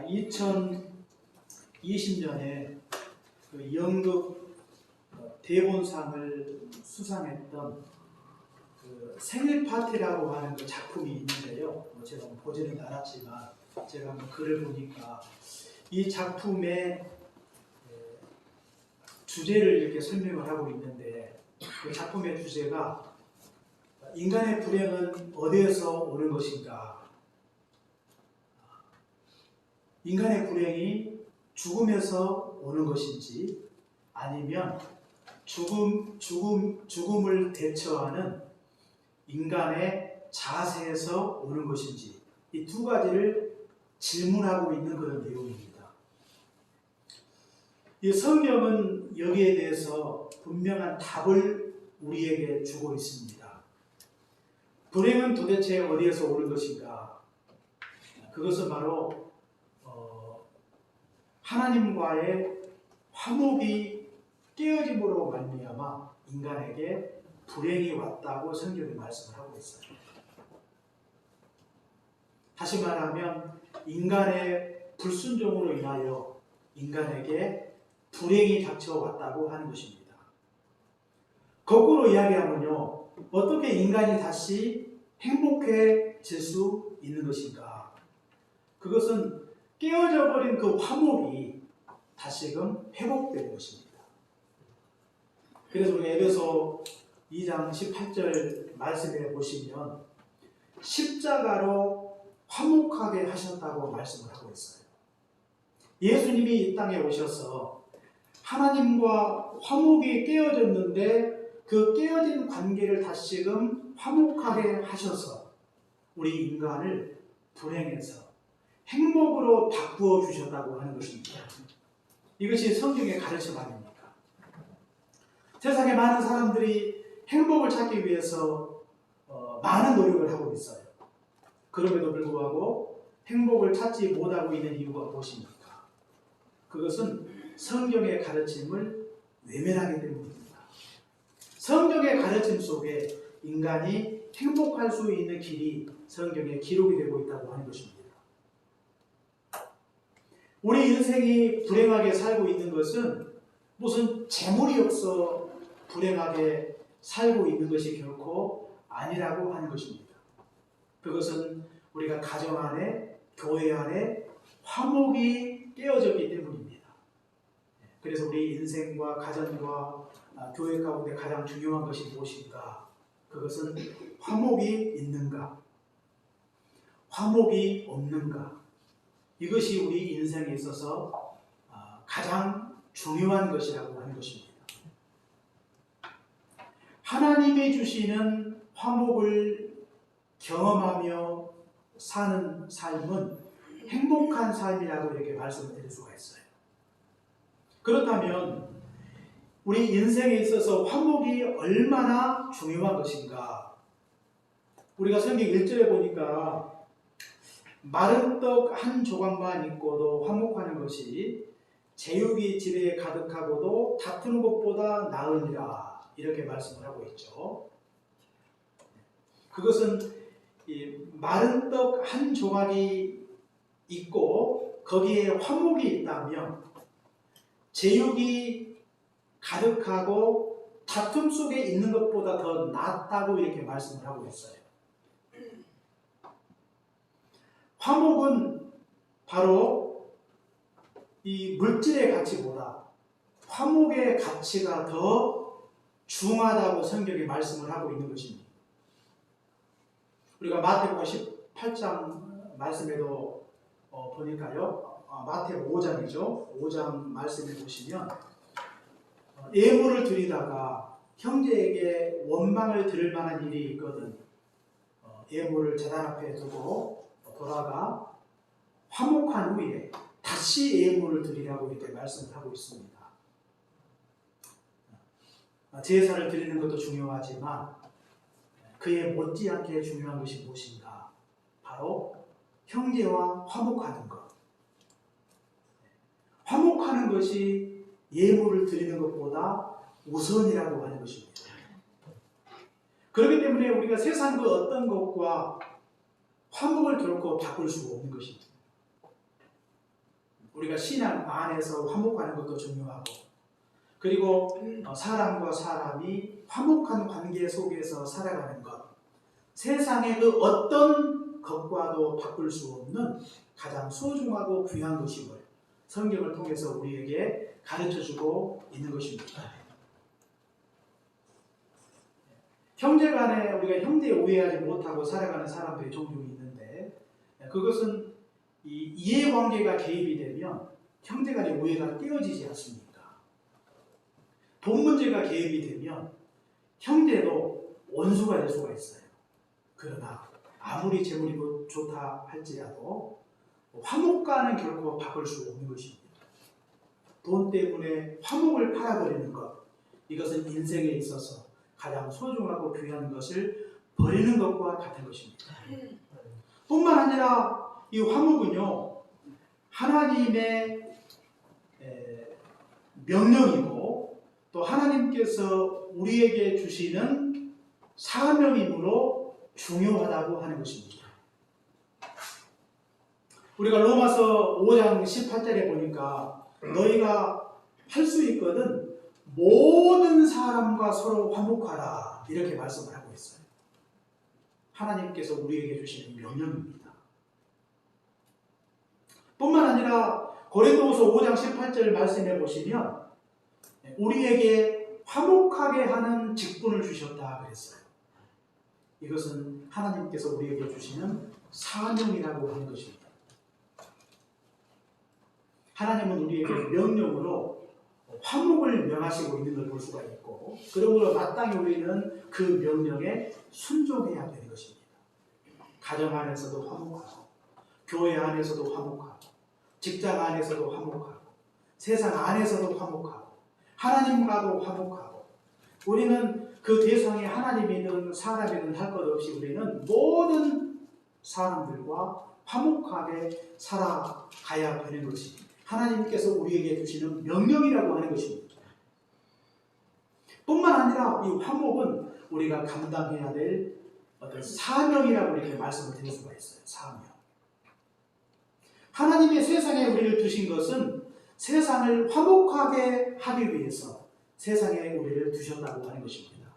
2020년에 그 연극 대본상을 수상했던 그 생일 파티라고 하는 그 작품이 있는데요. 제가 보지는 않았지만 제가 한번 글을 보니까 이 작품의 주제를 이렇게 설명을 하고 있는데, 그 작품의 주제가 인간의 불행은 어디에서 오는 것인가? 인간의 불행이 죽음에서 오는 것인지, 아니면 죽음을 대처하는 인간의 자세에서 오는 것인지, 이 두 가지를 질문하고 있는 그런 내용입니다. 이 성경은 여기에 대해서 분명한 답을 우리에게 주고 있습니다. 불행은 도대체 어디에서 오는 것인가? 그것은 바로 하나님과의 화목이 깨어짐으로 말미암아 인간에게 불행이 왔다고 성경이 말씀을 하고 있어요. 다시 말하면 인간의 불순종으로 인하여 인간에게 불행이 닥쳐왔다고 하는 것입니다. 거꾸로 이야기하면요, 어떻게 인간이 다시 행복해질 수 있는 것인가? 그것은 깨어져 버린 그 화목이 다시금 회복되는 것입니다. 그래서 우리 에베소 2장 18절 말씀에 보시면 십자가로 화목하게 하셨다고 말씀을 하고 있어요. 예수님이 이 땅에 오셔서 하나님과 화목이 깨어졌는데 그 깨어진 관계를 다시금 화목하게 하셔서 우리 인간을 불행에서 행복으로 바꾸어 주셨다고 하는 것입니다. 이것이 성경의 가르침 아닙니까? 세상에 많은 사람들이 행복을 찾기 위해서 많은 노력을 하고 있어요. 그럼에도 불구하고 행복을 찾지 못하고 있는 이유가 무엇입니까? 그것은 성경의 가르침을 외면하기 때문입니다. 성경의 가르침 속에 인간이 행복할 수 있는 길이 성경에 기록이 되고 있다고 하는 것입니다. 우리 인생이 불행하게 살고 있는 것은 무슨 재물이 없어 불행하게 살고 있는 것이 결코 아니라고 하는 것입니다. 그것은 우리가 가정 안에, 교회 안에 화목이 깨어졌기 때문입니다. 그래서 우리 인생과 가정과 교회 가운데 가장 중요한 것이 무엇인가? 그것은 화목이 있는가? 화목이 없는가? 이것이 우리 인생에 있어서 가장 중요한 것이라고 하는 것입니다. 하나님이 주시는 화목을 경험하며 사는 삶은 행복한 삶이라고 이렇게 말씀을 드릴 수가 있어요. 그렇다면 우리 인생에 있어서 화목이 얼마나 중요한 것인가? 우리가 성경 1절에 보니까 마른 떡 한 조각만 있고도 화목하는 것이 제육이 집에 가득하고도 다투는 것보다 나으니라, 이렇게 말씀을 하고 있죠. 그것은 이 마른 떡 한 조각이 있고 거기에 화목이 있다면 제육이 가득하고 다툼 속에 있는 것보다 더 낫다고 이렇게 말씀을 하고 있어요. 화목은 바로 이 물질의 가치보다 화목의 가치가 더 중하다고 성경이 말씀을 하고 있는 것입니다. 우리가 마태복음 18장 말씀에도 보니까요, 마태복음 5장이죠. 5장 말씀에 보시면 예물을 드리다가 형제에게 원망을 들을 만한 일이 있거든 예물을 제단 앞에 두고 돌아가 화목한 후에 다시 예물을 드리라고 이렇게 말씀을 하고 있습니다. 제사를 드리는 것도 중요하지만 그에 못지않게 중요한 것이 무엇인가? 바로 형제와 화목하는 것. 화목하는 것이 예물을 드리는 것보다 우선이라고 하는 것입니다. 그렇기 때문에 우리가 세상 그 어떤 것과 화목을 결코 바꿀 수가 없는 것입니다. 우리가 신앙 안에서 화목하는 것도 중요하고, 그리고 사람과 사람이 화목한 관계 속에서 살아가는 것, 세상의 그 어떤 것과도 바꿀 수 없는 가장 소중하고 귀한 것임을 성경을 통해서 우리에게 가르쳐주고 있는 것입니다. 형제간에 우리가 형제에 오해하지 못하고 살아가는 사람들이 종종 있는데, 그것은 이 이해관계가 개입이 되면 형제간의 오해가 띄어지지 않습니까? 돈 문제가 개입이 되면 형제도 원수가 될 수가 있어요. 그러나 아무리 재물이 좋다 할지라도 화목과는 결코 바꿀 수 없는 것입니다. 돈 때문에 화목을 팔아버리는 것, 이것은 인생에 있어서 가장 소중하고 귀한 것을 버리는 것과 같은 것입니다. 뿐만 아니라 이 화목은요, 하나님의 명령이고 또 하나님께서 우리에게 주시는 사명이므로 중요하다고 하는 것입니다. 우리가 로마서 5장 18절에 보니까 너희가 할 수 있거든 모든 사람과 서로 화목하라, 이렇게 말씀을 하고 있어요. 하나님께서 우리에게 주시는 명령입니다. 뿐만 아니라 고린도후서 5장 18절 말씀해 보시면 우리에게 화목하게 하는 직분을 주셨다 그랬어요. 이것은 하나님께서 우리에게 주시는 사명이라고 하는 것입니다. 하나님은 우리에게 명령으로 화목을 명하시고 있는 걸 볼 수가 있고, 그러므로 마땅히 우리는 그 명령에 순종해야 되는 것입니다. 가정 안에서도 화목하고, 교회 안에서도 화목하고, 직장 안에서도 화목하고, 세상 안에서도 화목하고, 하나님과도 화목하고, 우리는 그 대상이 하나님이든 사람이든 할 것 없이 우리는 모든 사람들과 화목하게 살아가야 되는 것입니다. 하나님께서 우리에게 주시는 명령이라고 하는 것입니다. 뿐만 아니라 이 화목은 우리가 감당해야 될 어떤 사명이라고 이렇게 말씀을 드릴 수가 있어요. 사명. 하나님의 세상에 우리를 두신 것은 세상을 화목하게 하기 위해서 세상에 우리를 두셨다고 하는 것입니다.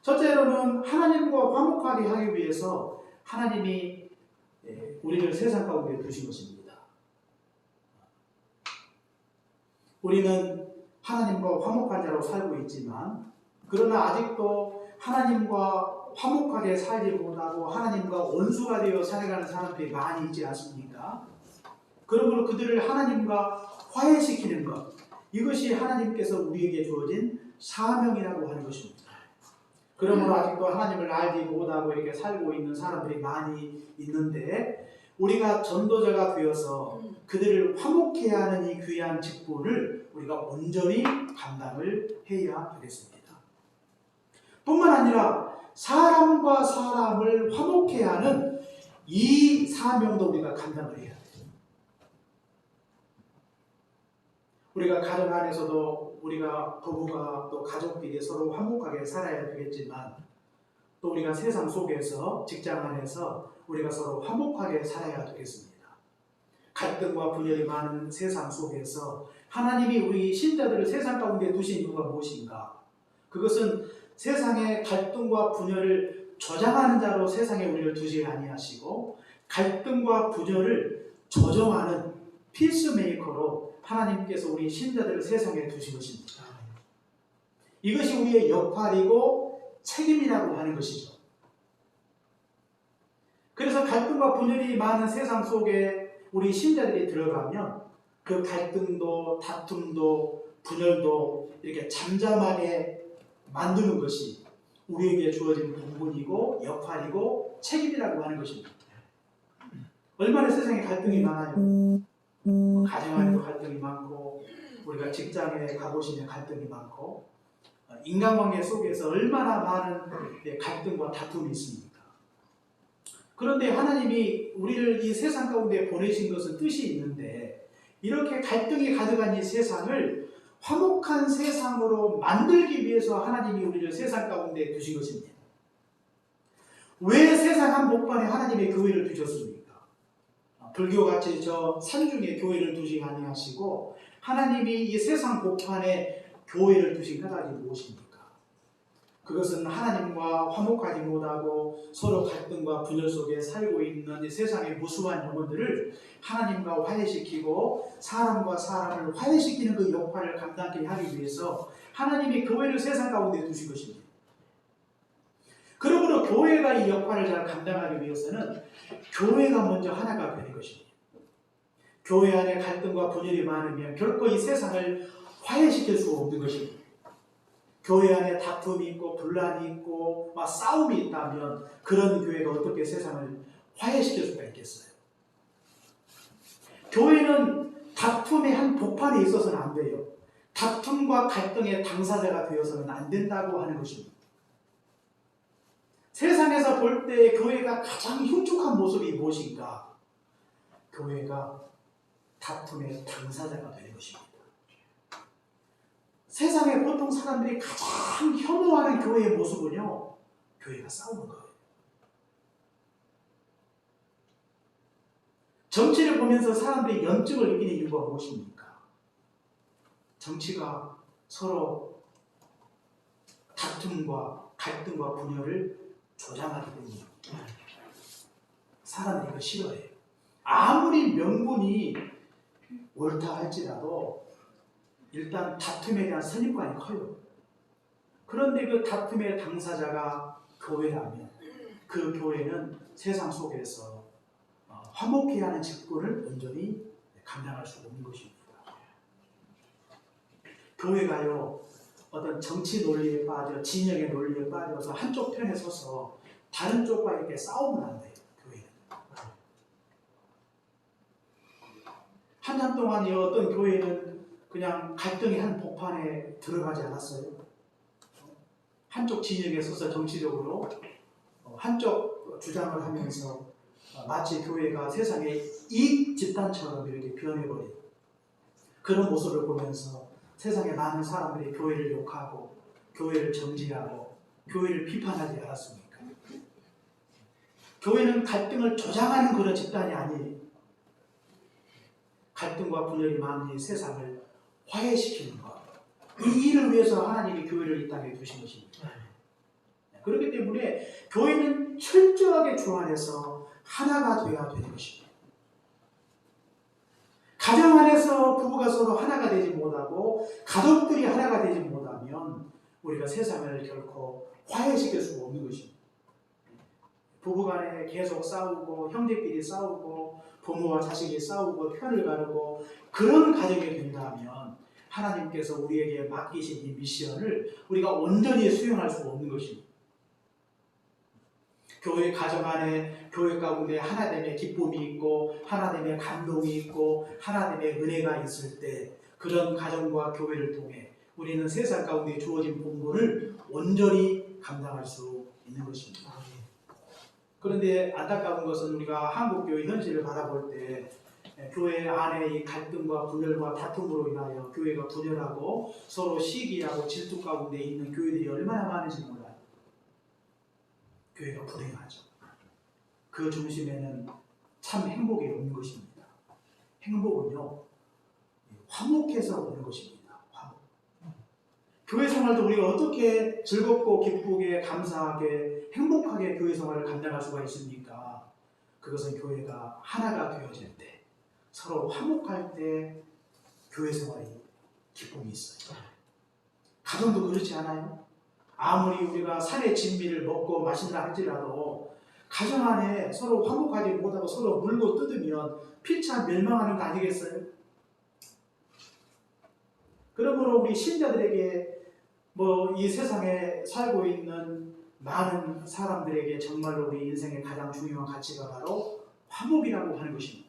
첫째로는 하나님과 화목하게 하기 위해서 하나님이 우리를 세상 가운데 두신 것입니다. 우리는 하나님과 화목한 자로 살고 있지만, 그러나 아직도 하나님과 화목하게 살지 못하고 하나님과 원수가 되어 살아가는 사람들이 많이 있지 않습니까? 그러므로 그들을 하나님과 화해시키는 것, 이것이 하나님께서 우리에게 주어진 사명이라고 하는 것입니다. 그러므로 아직도 하나님을 알지 못하고 이렇게 살고 있는 사람들이 많이 있는데, 우리가 전도자가 되어서 그들을 화목케 하는 이 귀한 직분을 우리가 온전히 감당을 해야 되겠습니다. 뿐만 아니라 사람과 사람을 화목케 하는 이 사명도 우리가 감당을 해야 돼요. 우리가 가정 안에서도 우리가 부부가 또 가족끼리 서로 화목하게 살아야 되겠지만, 또 우리가 세상 속에서 직장 안에서 우리가 서로 화목하게 살아야 되겠습니다. 갈등과 분열이 많은 세상 속에서 하나님이 우리 신자들을 세상 가운데 두신 이유가 무엇인가? 그것은 세상의 갈등과 분열을 조장하는 자로 세상에 우리를 두지 아니하시고, 갈등과 분열을 조정하는 피스메이커로 하나님께서 우리 신자들을 세상에 두신 것입니다. 이것이 우리의 역할이고 책임이라고 하는 것이죠. 그래서 갈등과 분열이 많은 세상 속에 우리 신자들이 들어가면 그 갈등도 다툼도 분열도 이렇게 잠잠하게 만드는 것이 우리에게 주어진 본분이고 역할이고 책임이라고 하는 것입니다. 얼마나 세상에 갈등이 많아요. 가정 안에도 갈등이 많고, 우리가 직장에 가보시면 갈등이 많고, 인간관계 속에서 얼마나 많은 갈등과 다툼이 있습니까? 그런데 하나님이 우리를 이 세상 가운데 보내신 것은 뜻이 있는데, 이렇게 갈등이 가득한 이 세상을 화목한 세상으로 만들기 위해서 하나님이 우리를 세상 가운데 두신 것입니다. 왜 세상 한복판에 하나님의 교회를 두셨습니까? 불교같이 저 산중에 교회를 두지 아니하시고 하나님이 이 세상 복판에 교회를 두신 까닭이 무엇입니까? 그것은 하나님과 화목하지 못하고 서로 갈등과 분열 속에 살고 있는 이 세상의 무수한 영혼들을 하나님과 화해시키고 사람과 사람을 화해시키는 그 역할을 감당하게 하기 위해서 하나님이 교회를 세상 가운데 두신 것입니다. 그러므로 교회가 이 역할을 잘 감당하기 위해서는 교회가 먼저 하나가 되는 것입니다. 교회 안에 갈등과 분열이 많으면 결코 이 세상을 화해시킬 수가 없는 것입니다. 교회 안에 다툼이 있고 분란이 있고 막 싸움이 있다면 그런 교회가 어떻게 세상을 화해시킬 수가 있겠어요? 교회는 다툼의 한 복판에 있어서는 안 돼요. 다툼과 갈등의 당사자가 되어서는 안 된다고 하는 것입니다. 세상에서 볼 때 교회가 가장 흉측한 모습이 무엇인가? 교회가 다툼의 당사자가 되는 것입니다. 세상에 보통 사람들이 가장 혐오하는 교회의 모습은요, 교회가 싸우는 거예요. 정치를 보면서 사람들이 염증을 느끼는 이유가 무엇입니까? 정치가 서로 다툼과 갈등과 분열을 조장하기 때문입니다. 사람들이 이거 싫어해요. 아무리 명분이 옳다 할지라도 일단 다툼에 대한 선입관이 커요. 그런데 그 다툼의 당사자가 교회라면 그 교회는 세상 속에서 화목해야 하는 직분을 온전히 감당할 수 없는 것입니다. 교회가요, 어떤 정치 논리에 빠져 진영의 논리에 빠져서 한쪽 편에 서서 다른 쪽과 이렇게 싸우면 안 돼요. 교회는 한참 동안 어떤 교회는 그냥 갈등이 한 복판에 들어가지 않았어요. 한쪽 진영에 서서 정치적으로 한쪽 주장을 하면서 마치 교회가 세상의 이익 집단처럼 이렇게 변해버린 그런 모습을 보면서 세상에 많은 사람들이 교회를 욕하고 교회를 정죄하고 교회를 비판하지 않았습니까? 교회는 갈등을 조장하는 그런 집단이 아니에요. 갈등과 분열이 많은 이 세상을 화해시키는 것. 이 일을 위해서 하나님이 교회를 이 땅에 두신 것입니다. 그렇기 때문에 교회는 철저하게 주 안에서 하나가 되어야 되는 것입니다. 가정 안에서 부부가 서로 하나가 되지 못하고 가족들이 하나가 되지 못하면 우리가 세상을 결코 화해시킬 수가 없는 것입니다. 부부간에 계속 싸우고 형제끼리 싸우고 부모와 자식이 싸우고 편을 가르고 그런 가정이 된다면 하나님께서 우리에게 맡기신 이 미션을 우리가 온전히 수행할 수가 없는 것입니다. 교회 가정 안에 교회 가운데 하나됨의 기쁨이 있고 하나됨의 감동이 있고 하나됨의 은혜가 있을 때 그런 가정과 교회를 통해 우리는 세상 가운데 주어진 본분을 온전히 감당할 수 있는 것입니다. 그런데 안타까운 것은 우리가 한국교회 현실을 바라볼 때 교회 안에 이 갈등과 분열과 다툼으로 인하여 교회가 분열하고 서로 시기하고 질투 가운데 있는 교회들이 얼마나 많은지 몰라요. 교회가 불행하죠. 그 중심에는 참 행복이 없는 것입니다. 행복은요, 화목해서 오는 것입니다. 화목. 교회 생활도 우리가 어떻게 즐겁고 기쁘게 감사하게 행복하게 교회 생활을 감당할 수가 있습니까? 그것은 교회가 하나가 되어질 때 서로 화목할 때 교회 생활이 기쁨이 있어요. 가정도 그렇지 않아요? 아무리 우리가 산의 진미를 먹고 마신다 할지라도 가정 안에 서로 화목하지 못하고 서로 물고 뜯으면 피차 멸망하는 거 아니겠어요? 그러므로 우리 신자들에게 이 세상에 살고 있는 많은 사람들에게 정말로 우리 인생의 가장 중요한 가치가 바로 화목이라고 하는 것입니다.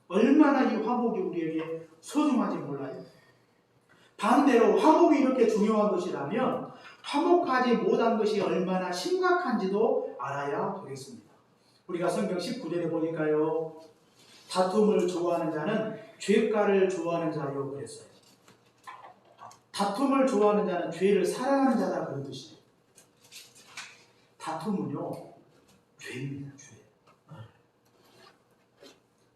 얼마나 이 화목이 우리에게 소중한지 몰라요. 반대로 화목이 이렇게 중요한 것이라면 화목하지 못한 것이 얼마나 심각한지도 알아야 되겠습니다. 우리가 성경 19절에 보니까요, 다툼을 좋아하는 자는 죄가를 좋아하는 자요 그랬어요. 다툼을 좋아하는 자는 죄를 사랑하는 자다 그런 뜻이에요. 다툼은요, 죄입니다. 죄.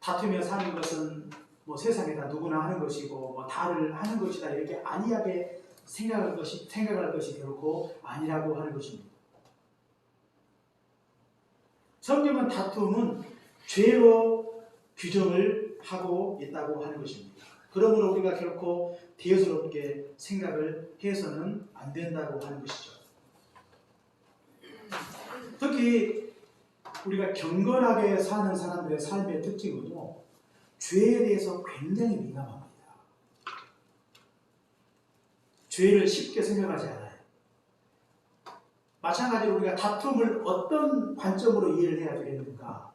다투며 사는 것은 뭐 세상에다 누구나 하는 것이고 뭐 다들 하는 것이다 이렇게 안이하게 생각할 것이 결코 아니라고 하는 것입니다. 성경은 다툼은 죄로 규정을 하고 있다고 하는 것입니다. 그러므로 우리가 결코 비애스럽게 생각을 해서는 안 된다고 하는 것이죠. 특히 우리가 경건하게 사는 사람들의 삶의 특징은요, 죄에 대해서 굉장히 민감합니다. 죄를 쉽게 생각하지 않아요. 마찬가지로 우리가 다툼을 어떤 관점으로 이해를 해야 되겠는가?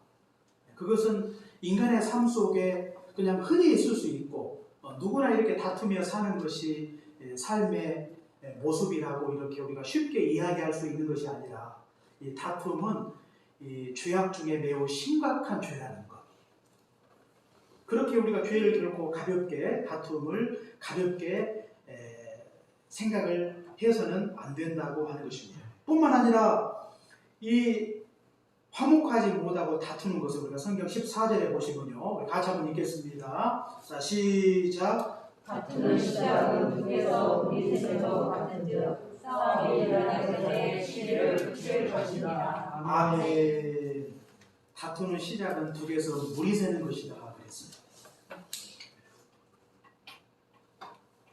그것은 인간의 삶 속에 그냥 흔히 있을 수 있고 누구나 이렇게 다투며 사는 것이 삶의 모습이라고 이렇게 우리가 쉽게 이야기할 수 있는 것이 아니라 이 다툼은 이 죄악 중에 매우 심각한 죄라는 것. 그렇게 우리가 죄를 결코 가볍게 다툼을 가볍게 생각을 해서는 안 된다고 하는 것입니다. 뿐만 아니라 이 화목하지 못하고 다투는 것을 우리가 성경 14절에 보시면요. 우리 같이 한번 읽겠습니다. 자, 시작. 다투는 시작은 누에서 우리 셋에서 같은즉 싸움이 일어나기 전에 시비를 그칠 것이다. 아멘. 다투는 시작은 둑에서 물이 새는 것이다 그랬습니다.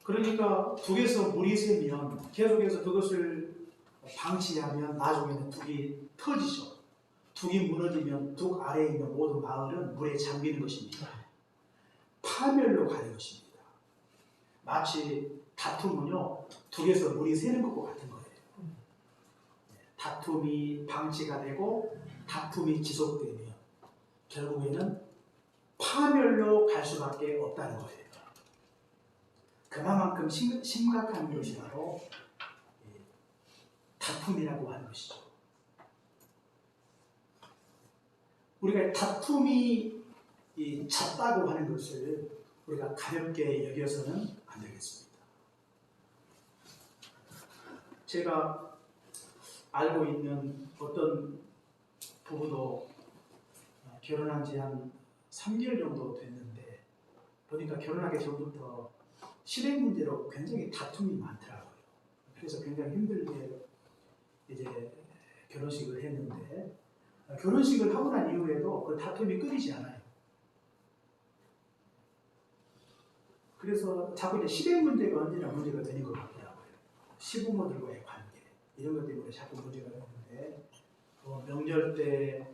그러니까 둑에서 물이 새면 계속해서 그것을 방치하면 나중에는 둑이 터지죠. 둑이 무너지면 둑 아래에 있는 모든 마을은 물에 잠기는 것입니다. 파멸로 가는 것입니다. 마치 다툼은요, 둑에서 물이 새는 것과 같은 거예요. 다툼이 방치가 되고 다툼이 지속되면 결국에는 파멸로 갈 수밖에 없다는 거예요. 그만큼 심각한 것이 바로 다툼이라고 하는 것이죠. 우리가 다툼이 잦다고 하는 것을 우리가 가볍게 여겨서는 안 되겠습니다. 제가 알고 있는 어떤 부부도 결혼한 지 한 3개월 정도 됐는데 보니까 결혼하기 전부터 실행 문제로 굉장히 다툼이 많더라고요. 그래서 굉장히 힘들게 이제 결혼식을 했는데 결혼식을 하고 난 이후에도 그 다툼이 끊이지 않아요. 그래서 자꾸 이제 실행 문제가 언제나 문제가 되는 것 같더라고요. 시부모들과의 관계 이런 것 때문에 자꾸 문제가 되는데 명절 때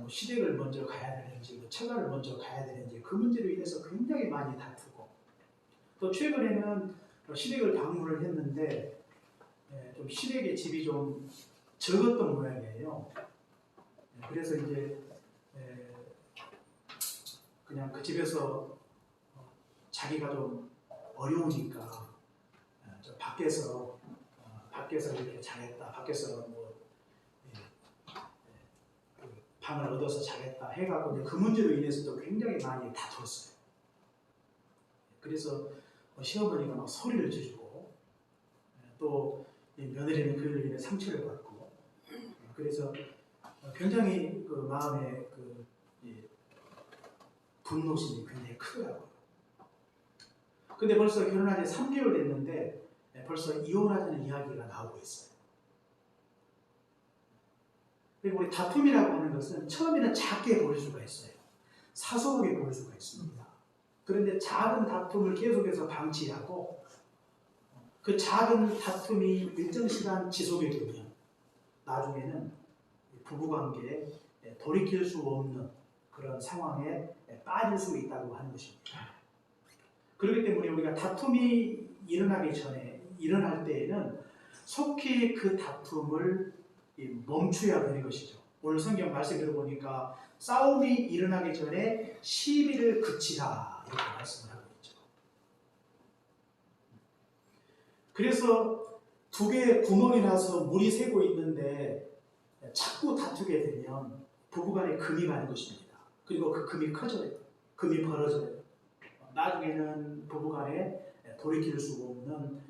시댁을 먼저 가야 되는지 처가를 먼저 가야 되는지 그 문제로 인해서 굉장히 많이 다투고 또 최근에는 시댁을 방문을 했는데 좀 시댁의 집이 좀 적었던 모양이에요. 그래서 이제 그냥 그 집에서 자기가 좀 어려우니까 저 밖에서 이렇게 자겠다. 밖에서 뭐 방을 얻어서 자겠다 해갖고 이제 그 문제로 인해서도 굉장히 많이 다투었어요. 그래서 시어머니가 막 소리를 지르고 또 며느리는 그로 인해 상처를 받고 그래서 굉장히 그 마음에 그 분노심이 굉장히 크더라고요. 근데 벌써 결혼한 지 3개월 됐는데 벌써 이혼하자는 이야기가 나오고 있어요. 그리고 우리 다툼이라고 하는 것은 처음에는 작게 보일 수가 있어요. 사소하게 보일 수가 있습니다. 그런데 작은 다툼을 계속해서 방치하고 그 작은 다툼이 일정 시간 지속이 되면 나중에는 부부관계에 돌이킬 수 없는 그런 상황에 빠질 수 있다고 하는 것입니다. 그렇기 때문에 우리가 다툼이 일어나기 전에 일어날 때에는 속히 그 다툼을 멈춰야 되는 것이죠. 오늘 성경 말씀을 보니까 싸움이 일어나기 전에 시비를 그치라 이렇게 말씀을 하고 있죠. 그래서 두 개의 구멍이 나서 물이 새고 있는데 자꾸 다투게 되면 부부간에 금이 가는 것입니다. 그리고 그 금이 커져요. 금이 벌어져요. 나중에는 부부간에 돌이킬 수 없는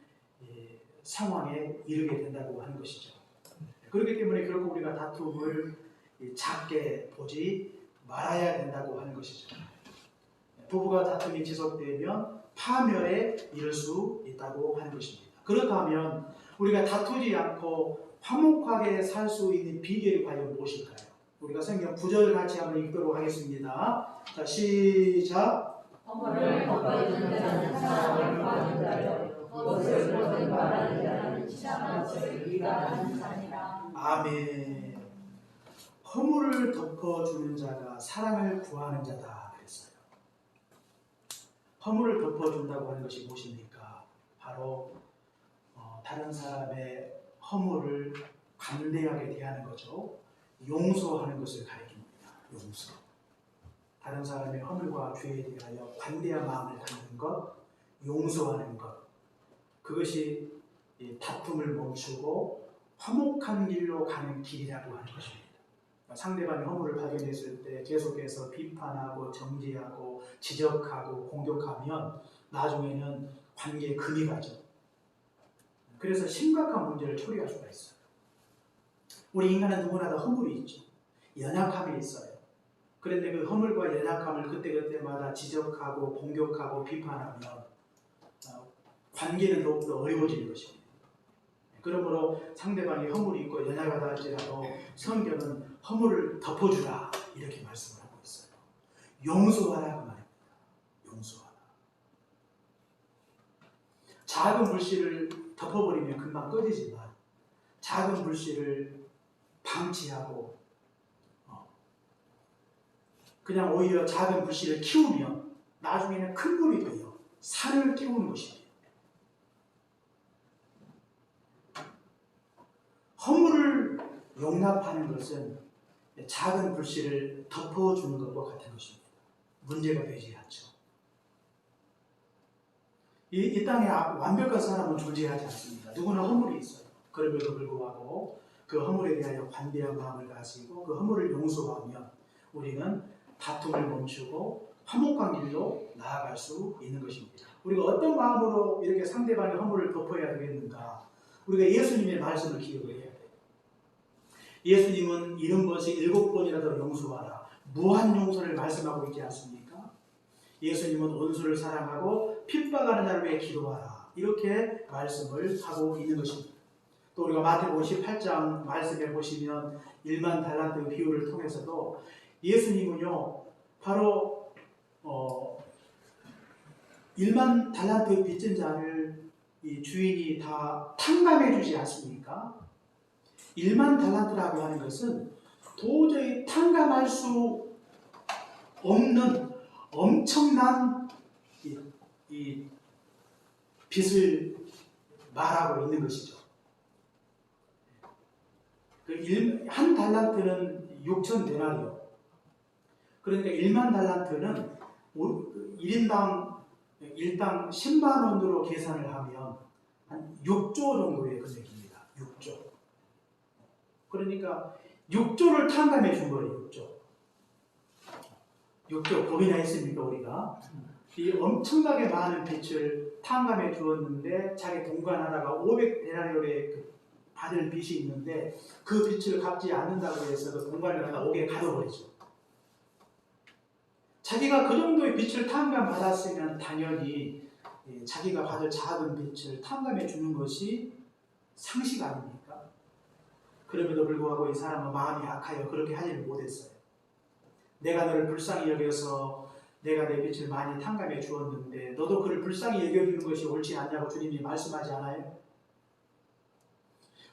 상황에 이르게 된다고 하는 것이죠. 그렇기 때문에 결국 우리가 다툼을 작게 보지 말아야 된다고 하는 것이죠. 부부가 다툼이 지속되면 파멸에 이를 수 있다고 하는 것입니다. 그렇다면 우리가 다투지 않고 화목하게 살 수 있는 비결이 과연 무엇일까요? 우리가 성경 9절 같이 한번 읽도록 하겠습니다. 자, 시작. 허물을 덮어주는 자는 사랑을 구하는 자요 무엇을 보든 말하는 자는 치사한 것을 위반하는 자니라. 아멘. 허물을 덮어주는 자가 사랑을 구하는 자다 그랬어요. 허물을 덮어준다고 하는 것이 무엇입니까? 바로 다른 사람의 허물을 관대하게 대하는 거죠. 용서하는 것을 가리킵니다. 용서. 다른 사람의 허물과 죄에 대하여 관대한 마음을 갖는 것, 용서하는 것. 그것이 다툼을 멈추고 화목한 길로 가는 길이라고 하는 것입니다. 상대방의 허물을 발견했을 때 계속해서 비판하고 정죄하고 지적하고 공격하면 나중에는 관계에 금이 가죠. 그래서 심각한 문제를 초래할 수가 있어요. 우리 인간은 누구나 다 허물이 있죠. 연약함이 있어요. 그런데 그 허물과 연약함을 그때그때마다 지적하고 공격하고 비판하면 관계는 더욱더 어려워지는 것입니다. 그러므로 상대방이 허물이 있고 연약하다 할지라도 성경은 허물을 덮어주라 이렇게 말씀을 하고 있어요. 용서하라 그 말입니다. 용서하라. 작은 불씨를 덮어버리면 금방 꺼지지만 작은 불씨를 방치하고 그냥 오히려 작은 불씨를 키우면 나중에는 큰 불이 되어 산을 키우는 것입니다. 허물을 용납하는 것은 작은 불씨를 덮어주는 것과 같은 것입니다. 문제가 되지 않죠. 이 땅에 완벽한 사람은 존재하지 않습니다. 누구나 허물이 있어요. 그럼에도 불구하고 그 허물에 대하여 관대한 마음을 가지고 그 허물을 용서하면 우리는 다툼을 멈추고 화목한 길로 나아갈 수 있는 것입니다. 우리가 어떤 마음으로 이렇게 상대방의 허물을 덮어야 되겠는가? 우리가 예수님의 말씀을 기억을 해야 돼요. 예수님은 70번씩 7번이라도 용서하라. 무한 용서를 말씀하고 있지 않습니까? 예수님은 원수를 사랑하고 핍박하는 자를 위해 기도하라. 이렇게 말씀을 하고 있는 것입니다. 또 우리가 마태복음 18장 말씀해 보시면 1만 달란트 비유를 통해서도 예수님은요 바로 1만 달란트 빚진 자를 이 주인이 다 탕감해 주지 않습니까? 1만 달란트라고 하는 것은 도저히 탕감할 수 없는 엄청난 이 빚을 말하고 있는 것이죠. 한 달란트는 6천 데나리오. 그러니까 1만 달란트는 1인당 일당 10만 원으로 계산을 하면 한 6조 정도의 금액입니다. 6조. 그러니까 6조를 탕감해 준 거예요. 6조 겁이나 했습니까 우리가? 이 엄청나게 많은 빚을 탕감해 주었는데 자기 동관 하나가 500데나리오의 받을 빚이 있는데 그 빚을 갚지 않는다고 해서 그 동관을 하나 옥에 가둬버리죠. 자기가 그 정도의 빚을 탕감받았으면 당연히 자기가 받을 작은 빚을 탕감해 주는 것이 상식 아닙니까? 그럼에도 불구하고 이 사람은 마음이 악하여 그렇게 하지를 못했어요. 내가 너를 불쌍히 여겨서 내가 내 빚을 많이 탕감해 주었는데 너도 그를 불쌍히 여겨주는 것이 옳지 않냐고 주님이 말씀하지 않아요?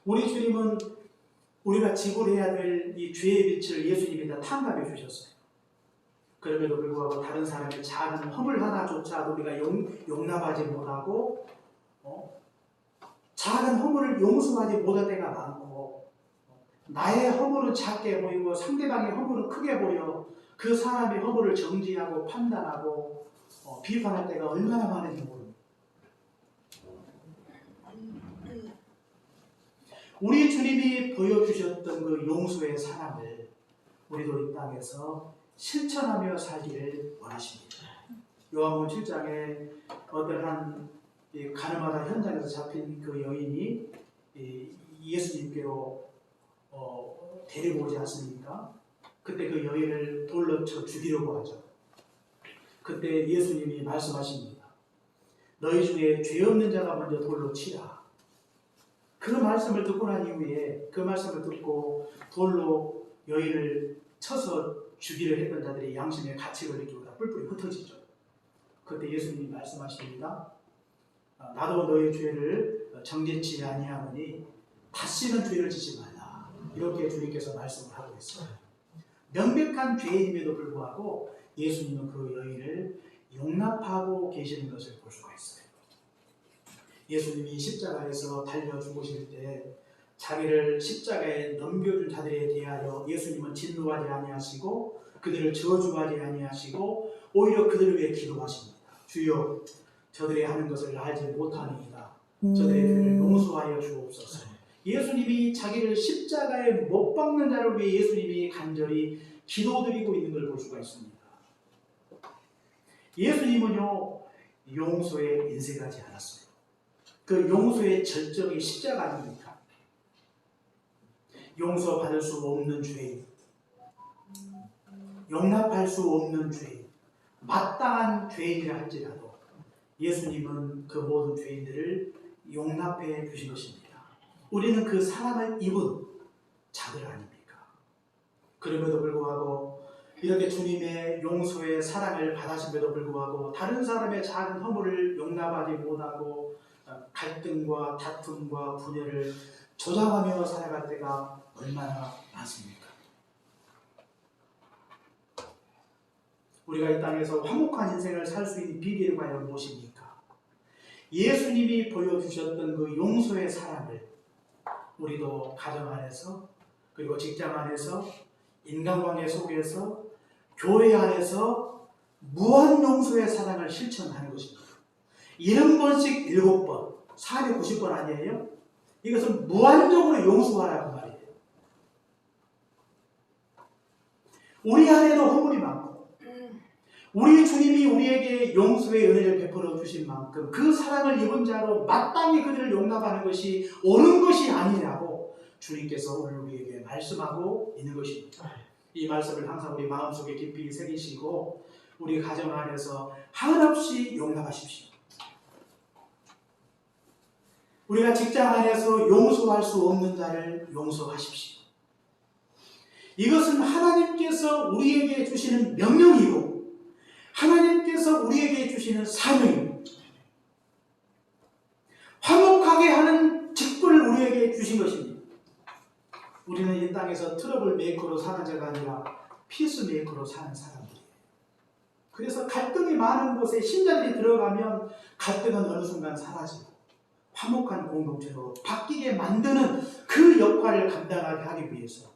우리 주님은 우리가 지불해야 될 이 죄의 빚을 예수님이 다 탕감해 주셨어요. 그럼에도 불구하고 다른 사람의 작은 허물 하나조차도 우리가 용납하지 못하고 작은 허물을 용서하지 못할 때가 많고 나의 허물은 작게 보이고 상대방의 허물은 크게 보여 그 사람의 허물을 정지하고 판단하고 비판할 때가 얼마나 많은지 모릅니다. 우리 주님이 보여주셨던 그 용서의 사랑을 우리도 이 땅에서 실천하며 살기를 원하십니다. 요한복음 7장에 어떠한 가늠하다 현장에서 잡힌 그 여인이 예수님께로 데리고 오지 않습니까? 그때 그 여인을 돌로 쳐 죽이려고 하죠. 그때 예수님이 말씀하십니다. 너희 중에 죄 없는 자가 먼저 돌로 치라. 그 말씀을 듣고 난 이후에 그 말씀을 듣고 돌로 여인을 쳐서 죽이려 했던 자들이 양심의 가책을 느끼고 다 뿔뿔이 흩어지죠. 그때 예수님이 말씀하십니다. 나도 너희 죄를 정죄치 아니하노니 다시는 죄를 지지 말라. 이렇게 주님께서 말씀을 하고 있어요. 명백한 죄인임에도 불구하고 예수님은 그 여인을 용납하고 계시는 것을 볼 수가 있어요. 예수님이 십자가에서 달려 죽으실 때 자기를 십자가에 넘겨준 자들에 대하여 예수님은 진노하지 아니하시고 그들을 저주하지 아니하시고 오히려 그들을 위해 기도하십니다. 주여 저들이 하는 것을 알지 못하니이다. 저들의 죄를 용서하여 주옵소서. 예수님이 자기를 십자가에 못 박는 자를 위해 예수님이 간절히 기도드리고 있는 걸 볼 수가 있습니다. 예수님은요 용서에 인색하지 않았어요. 그 용서의 절정이 십자가 아닙니까? 용서받을 수 없는 죄인, 용납할 수 없는 죄인, 마땅한 죄인이라 할지라도 예수님은 그 모든 죄인들을 용납해 주신 것입니다. 우리는 그 사랑을 입은 자들 아닙니까? 그럼에도 불구하고 이렇게 주님의 용서의 사랑을 받으심에도 불구하고 다른 사람의 작은 허물을 용납하지 못하고 갈등과 다툼과 분열을 조장하며 살아갈 때가 얼마나 많습니까? 우리가 이 땅에서 화목한 인생을 살 수 있는 비결이 과연 무엇입니까? 예수님이 보여주셨던 그 용서의 사랑을 우리도 가정 안에서 그리고 직장 안에서 인간관계 속에서 교회 안에서 무한 용서의 사랑을 실천하는 것입니다. 70번씩 7번 490번 아니에요? 이것은 무한적으로 용서하라고 말이에요. 우리 안에도 허물이 많고 우리 주님이 우리에게 용서의 은혜를 베풀어 주신 만큼 그 사랑을 입은 자로 마땅히 그들을 용납하는 것이 옳은 것이 아니냐고 주님께서 오늘 우리에게 말씀하고 있는 것입니다. 이 말씀을 항상 우리 마음속에 깊이 새기시고 우리 가정 안에서 한없이 용납하십시오. 우리가 직장 안에서 용서할 수 없는 자를 용서하십시오. 이것은 하나님께서 우리에게 주시는 명령이고 하나님께서 우리에게 주시는 사명입니다. 화목하게 하는 직분을 우리에게 주신 것입니다. 우리는 이 땅에서 트러블 메이커로 사는 자가 아니라 피스 메이커로 사는 사람들이에요. 그래서 갈등이 많은 곳에 신자들이 들어가면 갈등은 어느 순간 사라지고 화목한 공동체로 바뀌게 만드는 그 역할을 감당하게 하기 위해서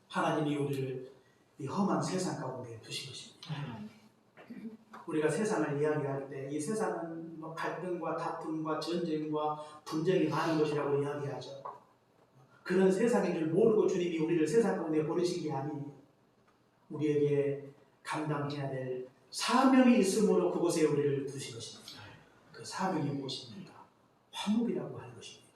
하나님이 우리를 이 험한 세상 가운데 두신 것입니다. 우리가 세상을 이야기할 때 이 세상은 갈등과 다툼과 전쟁과 분쟁이 많은 것이라고 이야기하죠. 그런 세상인 줄 모르고 주님이 우리를 세상 가운데 버리신 게 아니에요. 우리에게 감당해야 될 사명이 있으므로 그곳에 우리를 두신 것입니다. 그 사명이 무엇입니까? 화목이라고 하는 것입니다.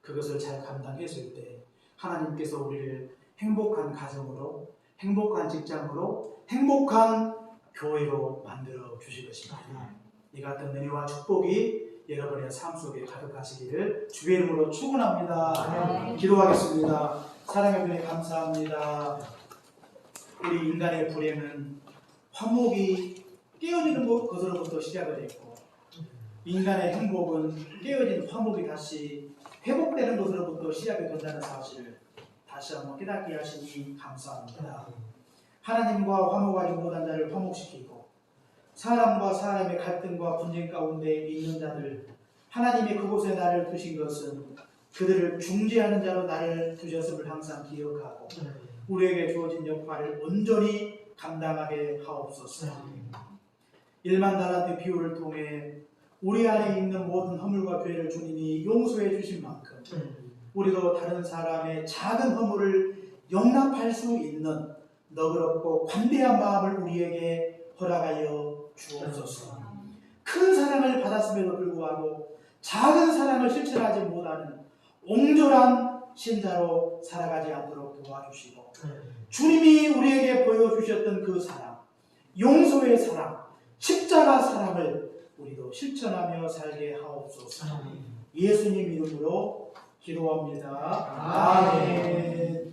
그것을 잘 감당했을 때 하나님께서 우리를 행복한 가정으로, 행복한 직장으로, 행복한 교회로 만들어 주실 것입니다. 이 같은 은혜와 축복이 여러분의 삶 속에 가득하시기를 주의 이름으로 축원합니다. 기도하겠습니다. 사랑의 은혜 감사합니다. 우리 인간의 불행은 화목이 깨어지는 것으로부터 시작을 했고 인간의 행복은 깨어진 화목이 다시 회복되는 것으로부터 시작이 된다는 사실을 다시 한번 깨닫게 하시니 감사합니다. 하나님과 화목하지 못한 자를 화목시키고 사람과 사람의 갈등과 분쟁 가운데 있는 자들 하나님이 그곳에 나를 두신 것은 그들을 중재하는 자로 나를 두셨음을 항상 기억하고 우리에게 주어진 역할을 온전히 감당하게 하옵소서. 1만 달란트 비유를 통해 우리 안에 있는 모든 허물과 죄를 주님이 용서해 주신 만큼 우리도 다른 사람의 작은 허물을 용납할 수 있는 너그럽고 관대한 마음을 우리에게 허락하여 주옵소서. 큰 사랑을 받았음에도 불구하고 작은 사랑을 실천하지 못하는 옹졸한 신자로 살아가지 않도록 도와주시고 주님이 우리에게 보여주셨던 그 사랑, 용서의 사랑, 십자가 사랑을 우리도 실천하며 살게 하옵소서. 예수님 이름으로 기도합니다. 아멘.